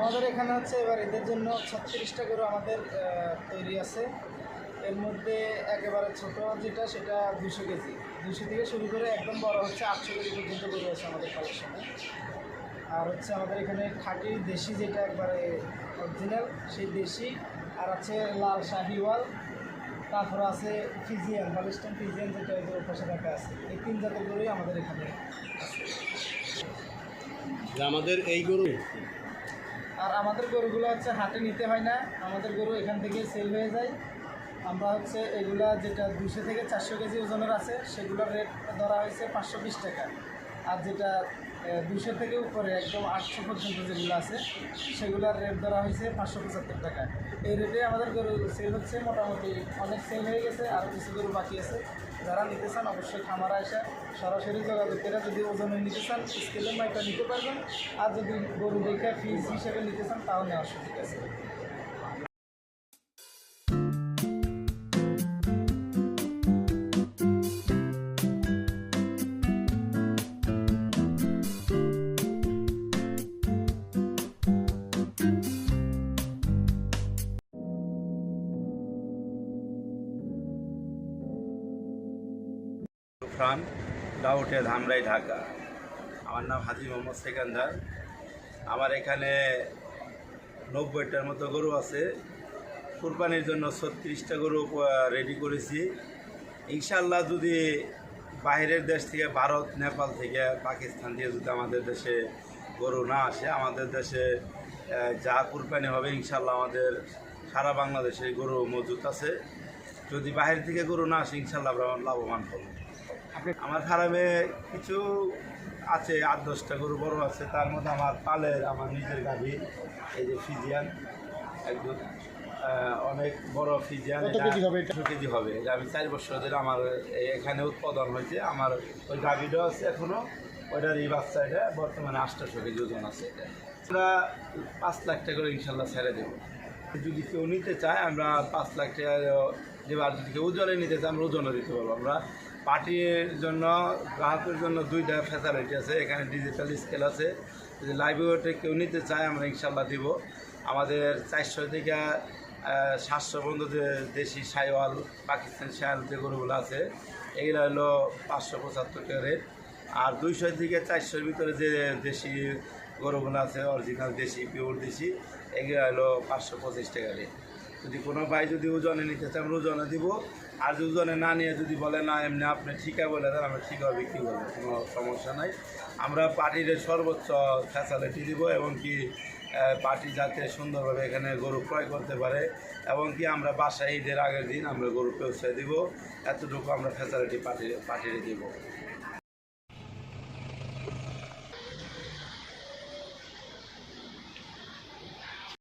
আমাদের এখানে হচ্ছে এবার ঈদের জন্য 36টা গরু আমাদের তৈরি আছে। এর মধ্যে একেবারে ছোট যেটা সেটা 200 কেজি, 200 থেকে শুরু করে একদম বড় হচ্ছে 800 কেজি পর্যন্ত গরু আছে আমাদের কালেকশনে। আর হচ্ছে আমাদের এখানে খাঁটি দেশি যেটা একবারে অরিজিনাল সেই দেশি, আর আছে লাল শাহিওয়াল, তারপর আছে ফিজিয়ান, হলিস্টাইন ফিজিয়ান যেটা এই যে পাশে রাখা আছে। এই 3 জাতের গরুই আমাদের এখানে আছে। আমাদের এই গরু আর আমাদের গরুগুলো হচ্ছে হাটে নিতে হয় না, আমাদের গরু এখান থেকে সেল হয়ে যায়। আমরা হচ্ছে এগুলা যেটা 200 থেকে 400 কেজি ওজনের আছে সেগুলোর রেট ধরা হয়েছে 520 টাকা। আর যেটা 200 থেকে উপরে একদম 800 পর্যন্ত যেগুলো আছে সেগুলোর রেট ধরা হয়েছে 575 টাকা। এই রেটে আমাদের গরু সেল হচ্ছে, মোটামুটি অনেক সেল হয়ে গেছে, আর কিছু গরু বাকি আছে। যারা নিতে চান অবশ্যই খামারে এসে সরাসরি যোগাযোগ করে যদি ওজনে নিতে চান স্কেলের মাইটা নিতে পারবেন, আর যদি গরু দেখে ফিজ হিসেবে নিতে চান তাও নেওয়ার সুযোগ আছে। ফার্ম, ডাউটে ধামরাই, ঢাকা। আমার নাম হাজি মোহাম্মদ সেকান্দার। আমার এখানে 90টার মতো গরু আছে। কুরবানির জন্য 36টা গরু রেডি করেছি। ইনশাল্লাহ যদি বাইরের দেশ থেকে, ভারত, নেপাল থেকে, পাকিস্তান থেকে যদি আমাদের দেশে গরু না আসে, আমাদের দেশে যা কুরবানি হবে ইনশাল্লাহ আমাদের সারা বাংলাদেশে গরু মজুত আছে। যদি বাইরে থেকে গরু না আসে ইনশাল্লাহ আমরা লাভবান হব। আমার ফার্মে কিছু আছে, 8-10টা গরু বড় আছে। তার মধ্যে আমার পালের, আমার নিজের গাভী, এই যে ফিজিয়ান, একদম অনেক বড় ফিজিয়ান। 200 কেজি হবে। গাভী 4 বছর ধরে আমার এখানে উৎপাদন হয়েছে। আমার ওই গাভীটাও আছে এখনও, ওইটার এই বাচ্চা, এটা বর্তমানে 800 কেজি ওজন আছে। এটা আমরা 5 লাখ টাকা করে ইনশাল্লাহ ছেড়ে দেবো। যদি কেউ নিতে চায় আমরা 5 লাখ টাকা দেবো। আর যদি কেউ ওজনে নিতে চায় আমরা ওজনে দিতে পারবো। আমরা পার্টির জন্য, গ্রাহকের জন্য 2টা ফ্যাসিলিটি আছে। এখানে ডিজিটাল স্কেল আছে। যদি লাইভ ওয়েটে কেউ নিতে চায় আমরা ইনশাল্লাহ দিব। আমাদের 400 থেকে 700 পর্যন্ত যে দেশি শাহিওয়াল, পাকিস্তানি শাহিওয়াল যে গরুগুলো আছে এগুলো হলো 575 টাকা রেট। আর 200 থেকে 400-র ভিতরে যে দেশি গরুগুলো আছে, অরিজিনাল দেশি, পিওর দেশি, এগুলো হলো 525 টাকা রেট। যদি কোনো ভাই যদি ওজনে নিতে চায় আমরা ওজনে দিব। আর যদি ওজনে না নিয়ে যদি বলে না এমনি আপনি ঠিকা বলে দেন, আমরা ঠিকা বিক্রি করবো, কোনো সমস্যা নাই। আমরা পার্টির সর্বোচ্চ ফ্যাসিলিটি দিব, এবং কি পার্টি যাতে সুন্দরভাবে এখানে গরু ক্রয় করতে পারে, এবং কি আমরা বাসায় ঈদের আগের দিন আমরা গরু পৌঁছে দিব, এতটুকু আমরা ফ্যাসিলিটি পার্টিরে দিব।